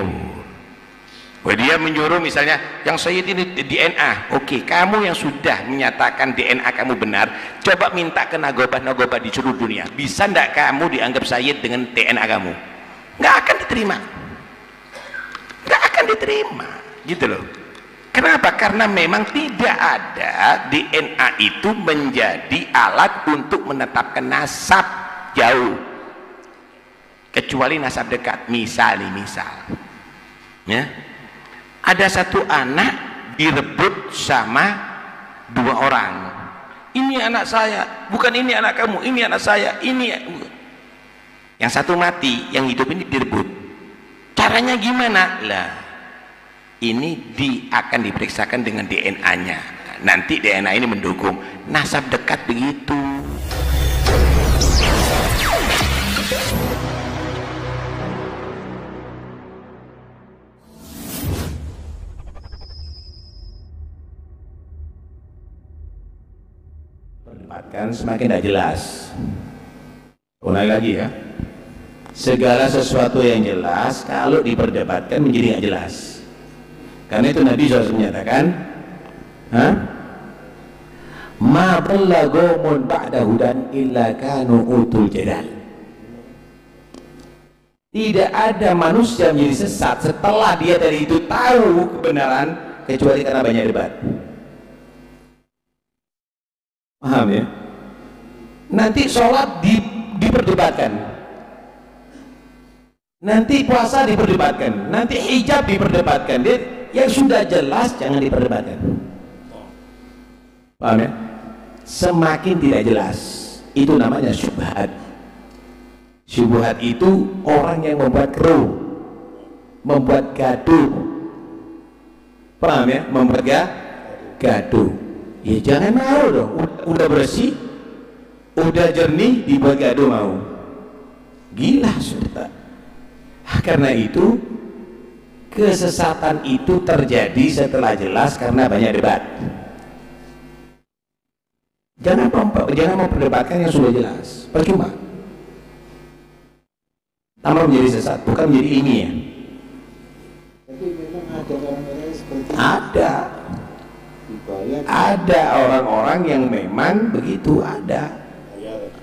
ngawur. Wah, dia menyuruh misalnya yang Sayyid ini DNA. Oke, kamu yang sudah menyatakan DNA kamu benar, coba minta ke nagobah-nagobah di seluruh dunia, bisa ndak kamu dianggap Sayyid dengan DNA kamu? Nggak akan diterima, nggak akan diterima gitu loh. Kenapa? Karena memang tidak ada DNA itu menjadi alat untuk menetapkan nasab jauh, kecuali nasab dekat. Misal ya, ada satu anak direbut sama dua orang. Ini anak saya, bukan ini anak kamu, ini anak saya, ini. Yang satu mati, yang hidup ini direbut. Caranya gimana? Lah, ini akan diperiksakan dengan DNA-nya. Nanti DNA ini mendukung nasab dekat begitu. Perdebatkan semakin tidak jelas. Ulangi lagi ya. Segala sesuatu yang jelas kalau diperdebatkan menjadi nggak jelas. Karena itu Nabi SAW menyatakan, ma dhalla qaumun ba'da hudan illa kanu utul jadal. Tidak ada manusia menjadi sesat setelah dia dari itu tahu kebenaran, kecuali karena banyak debat. Paham ya? Nanti sholat diperdebatkan, nanti puasa diperdebatkan, nanti hijab diperdebatkan. Yang sudah jelas jangan diperdebatkan. Paham ya? Semakin tidak jelas, itu namanya syubhat. Syubhat itu orang yang membuat keruh, membuat gaduh. Paham ya? Membuat gaduh. Ya jangan mau dong. Udah bersih, udah jernih, dibuat gaduh mau. Gila sudah. Karena itu kesesatan itu terjadi setelah jelas karena banyak debat. Jangan memperdebatkan yang sudah jelas, percuma. Tambah menjadi sesat, bukan menjadi ilmiah. Tapi memang ada orang-orang seperti ada orang-orang yang memang begitu ada.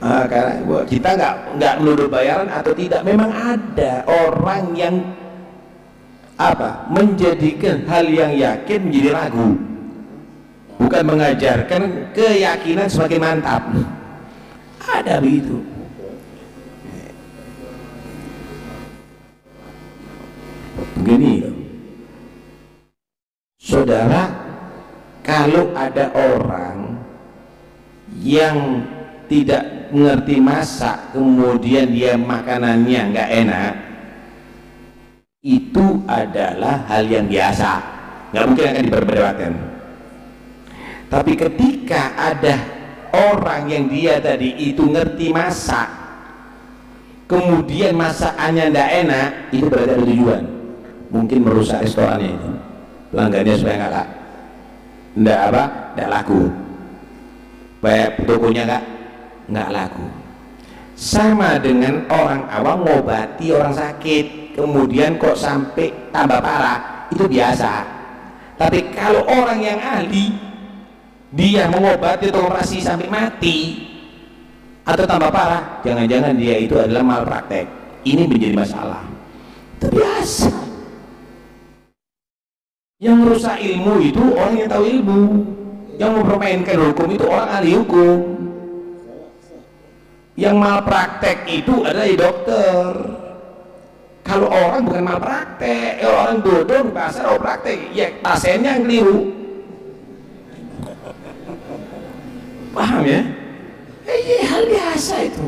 Karena kita nggak menuduh bayaran atau tidak, memang ada orang yang menjadikan hal yang yakin menjadi ragu, bukan mengajarkan keyakinan semakin mantap. Ada begitu. Begini loh, saudara, kalau ada orang yang tidak mengerti masak, kemudian dia makanannya nggak enak, itu adalah hal yang biasa, nggak mungkin akan diperdebatkan. Tapi ketika ada orang yang dia tadi itu ngerti masak, kemudian masakannya nggak enak, itu berarti ada tujuan, mungkin merusak restorannya itu, pelanggannya supaya nggak laku, supaya tokonya nggak laku. Sama dengan orang awam ngobati orang sakit, kemudian kok sampai tambah parah, itu biasa. Tapi kalau orang yang ahli, dia mengobati atau operasi sampai mati atau tambah parah, jangan-jangan dia itu adalah malpraktek. Ini menjadi masalah. Itu biasa. Yang merusak ilmu itu orang yang tahu ilmu, yang mempermainkan hukum itu orang ahli hukum. Yang malpraktek itu adalah dokter. Kalau orang bukan malpraktek, orang dodol di pasar praktek, ya pasiennya yang keliru. Paham ya? Hal biasa itu,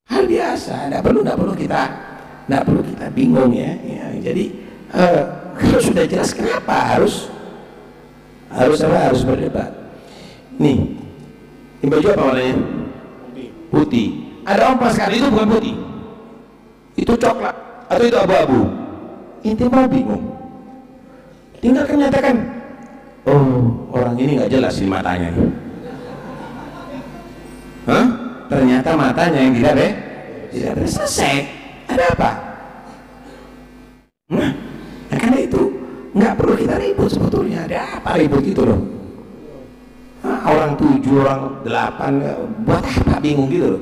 hal biasa. Tidak perlu kita bingung ya. Jadi kalau sudah jelas, kenapa harus berdebat? Nih, ini baju apa warnanya? Putih. Ada orang pas sekali itu bukan putih, itu coklat atau itu abu-abu. Inti mau bingung, tinggal menyatakan, oh orang ini nggak jelas di matanya nih. Ternyata matanya yang tidak selesai. Ada apa? Nah, karena itu nggak perlu kita ribut sebetulnya. Ada apa ribut gitu loh? Orang 7, orang 8, buat apa bingung gitu loh?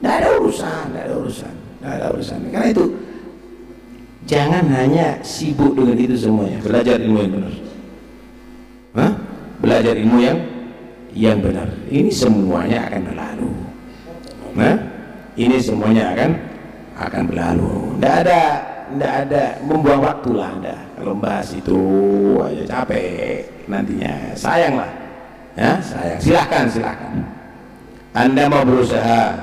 Nggak ada urusan. Karena itu jangan hanya sibuk dengan itu semuanya. Belajar ilmu yang benar. Belajar ilmu yang benar. Ini semuanya akan berlalu. Ini semuanya akan berlalu. Nggak ada membuang waktu lah Anda. Kalau membahas itu aja capek nantinya. Sayang lah. Sayang. Silahkan. Anda mau berusaha,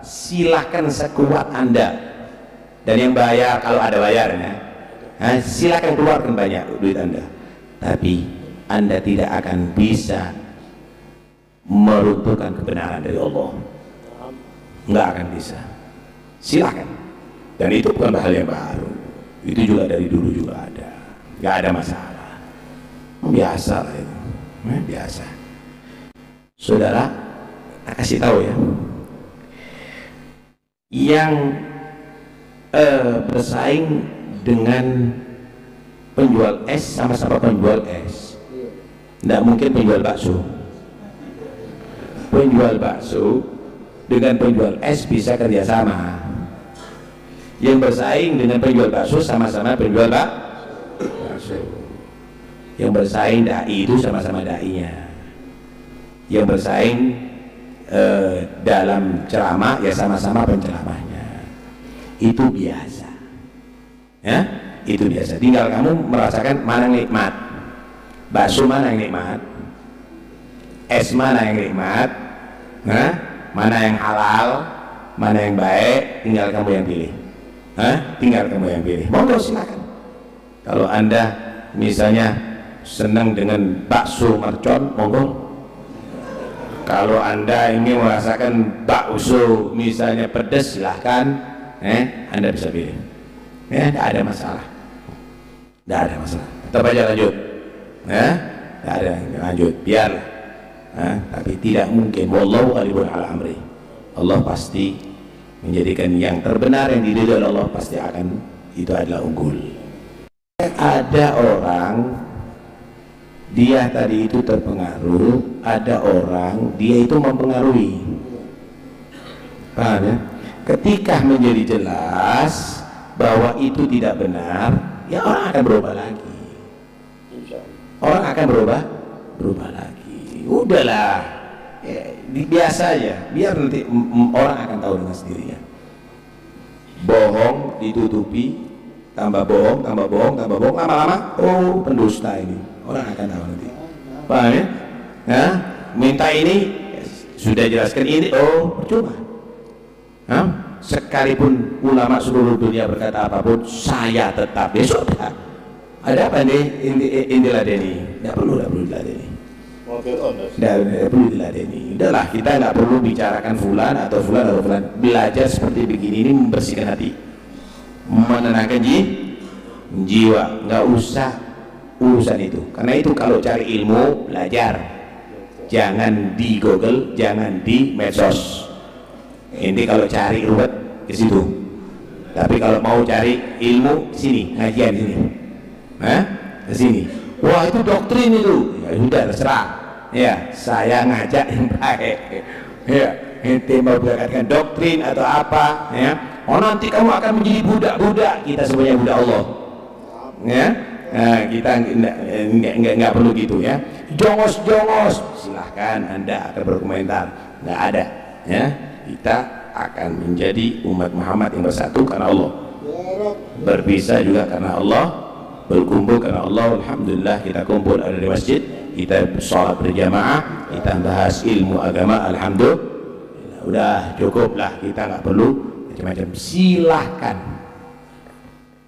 silahkan sekuat Anda. Dan yang bayar, kalau ada bayarnya, silahkan keluarkan banyak duit Anda. Tapi Anda tidak akan bisa meruntuhkan kebenaran dari Allah. Nggak akan bisa. Silahkan. Dan itu bukan hal yang baru. Itu juga dari dulu juga ada. Nggak ada masalah. Biasa lah itu. Biasa. Saudara, saya kasih tahu ya. Yang bersaing dengan penjual es sama-sama penjual es. Tidak mungkin penjual bakso. Penjual bakso dengan penjual es bisa kerjasama. Yang bersaing dengan penjual bakso sama-sama penjual bakso. Yang bersaing dai itu sama-sama dainya. Yang bersaing dalam ceramah ya sama-sama penceramahnya. Itu biasa. Ya, itu biasa. Tinggal kamu merasakan mana yang nikmat. Bakso mana yang nikmat? Es mana yang nikmat? Mana yang halal? Mana yang baik? Tinggal kamu yang pilih. Tinggal kamu yang pilih. Monggo silakan. Kalau Anda misalnya senang dengan bakso mercon, monggo. Kalau Anda ingin merasakan bakso misalnya pedas, silahkan. Anda bisa pilih. Tidak ada masalah. Tidak ada masalah. Tetap aja lanjut. Tidak ada lanjut. Biarlah. Tapi tidak mungkin. Wallahu ghalibun ala amri. Allah pasti menjadikan yang terbenar yang diridhoi oleh Allah pasti akan itu adalah unggul. Ada orang dia tadi itu terpengaruh, ada orang dia itu mempengaruhi. Paham ya? Ketika menjadi jelas bahwa itu tidak benar, ya orang akan berubah lagi. Orang akan berubah lagi. Udahlah, ya, biasa aja. Biar nanti orang akan tahu dengan sendirinya. Bohong ditutupi, tambah bohong, lama-lama, oh pendusta ini. Orang akan tahu nanti. Paham ya? Minta ini sudah jelaskan ini, oh percuma. Sekalipun ulama seluruh dunia berkata apapun, saya tetap. Ya sudah. Ada apa nih ini ladeni? Tidak perlu diladeni. Tidak perlu diladeni. Udahlah, kita nggak perlu bicarakan fulan atau fulan. Belajar seperti begini ini membersihkan hati, menenangkan jiwa. Nggak usah urusan itu. Karena itu kalau cari ilmu belajar, jangan di Google, jangan di medsos. Ini kalau cari ruwet ke situ. Tapi kalau mau cari ilmu sini, ngajian sini. Ke sini. Wah, itu doktrin itu. Ya sudah terserah. Ya, saya ngajak yang baik. Ya, ente mau berkatakan doktrin atau apa, ya. Oh, nanti kamu akan menjadi budak-budak. Kita semuanya budak Allah. Ya. Nah, kita nggak perlu gitu ya. Jongos, silahkan Anda akan berkomentar. Nggak ada. Ya. Kita akan menjadi umat Muhammad yang bersatu karena Allah, berpisah juga karena Allah, berkumpul karena Allah. Alhamdulillah kita kumpul ada di masjid, kita sholat berjamaah, kita bahas ilmu agama. Alhamdulillah, udah cukuplah, kita nggak perlu macam-macam. Silahkan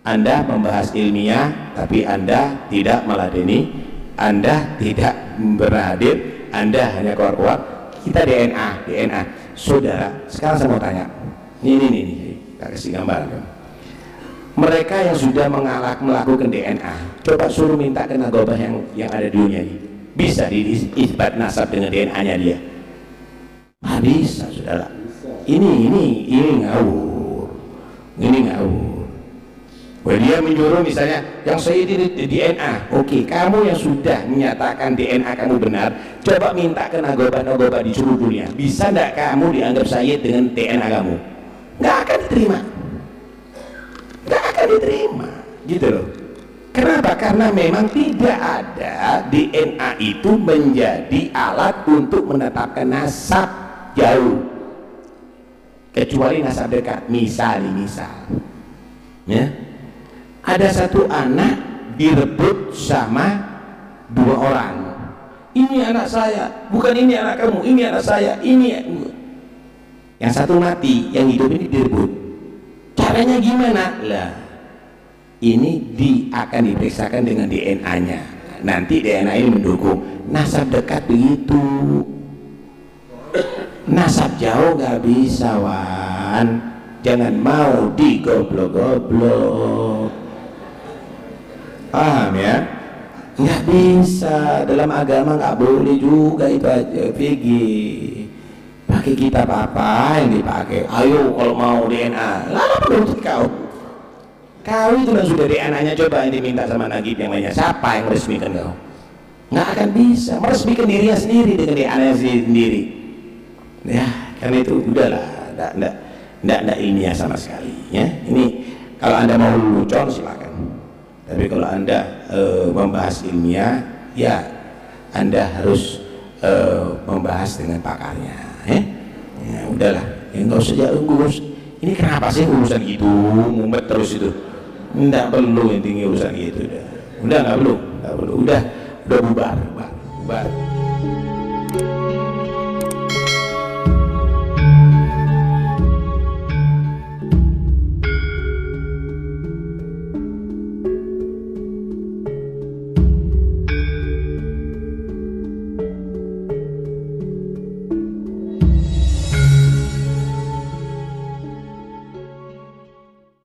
Anda membahas ilmiah, tapi Anda tidak meladeni, Anda tidak berhadir, Anda hanya keluar-keluar. Kita DNA. Saudara, sekarang saya mau tanya. Ini, tak kasih gambar. Mereka yang sudah melakukan DNA, coba suruh minta ke nagobah yang ada di dunia ini. Bisa diisbat nasab dengan DNA-nya dia? Bisa, saudara. Ini ngawur. Dia menyuruh misalnya yang saya ini DNA, oke, kamu yang sudah menyatakan DNA kamu benar, coba minta ke nagoba-nagoba di seluruh dunia, bisa tidak kamu dianggap Sayyid dengan DNA kamu? Nggak akan diterima, nggak akan diterima, gitu loh. Kenapa? Karena memang tidak ada DNA itu menjadi alat untuk menetapkan nasab jauh, kecuali nasab dekat. Misal ya, ada satu anak direbut sama dua orang. Ini anak saya, bukan ini anak kamu, ini anak saya, ini. Yang satu mati, yang hidup ini direbut. Caranya gimana? Lah, ini akan diperiksakan dengan DNA-nya. Nanti DNA ini mendukung. Nasab dekat begitu. Nasab jauh nggak bisa, Wan. Jangan mau digoblok-goblok. Paham ya? Nggak bisa, dalam agama nggak boleh juga itu aja. Fikih pakai kitab apa yang dipakai? Ayo kalau mau DNA, lalu menuntut kau itu yang sudah DNA-nya, coba yang diminta sama Nagib yang lainnya. Siapa yang meresmikan kau? Nggak akan bisa meresmikan dirinya sendiri dengan DNA sendiri. Ya, karena itu udahlah, nggak ilmiah sama sekali. Ya, ini kalau anda mau lelucon silakan. Tapi kalau anda membahas ilmiah, ya anda harus membahas dengan pakarnya. Ya udahlah, nggak usah urus. Ini kenapa sih urusan gitu, ngumpet terus itu? Nggak perlu yang tinggi urusan gitu. Udah nggak perlu, udah bubar.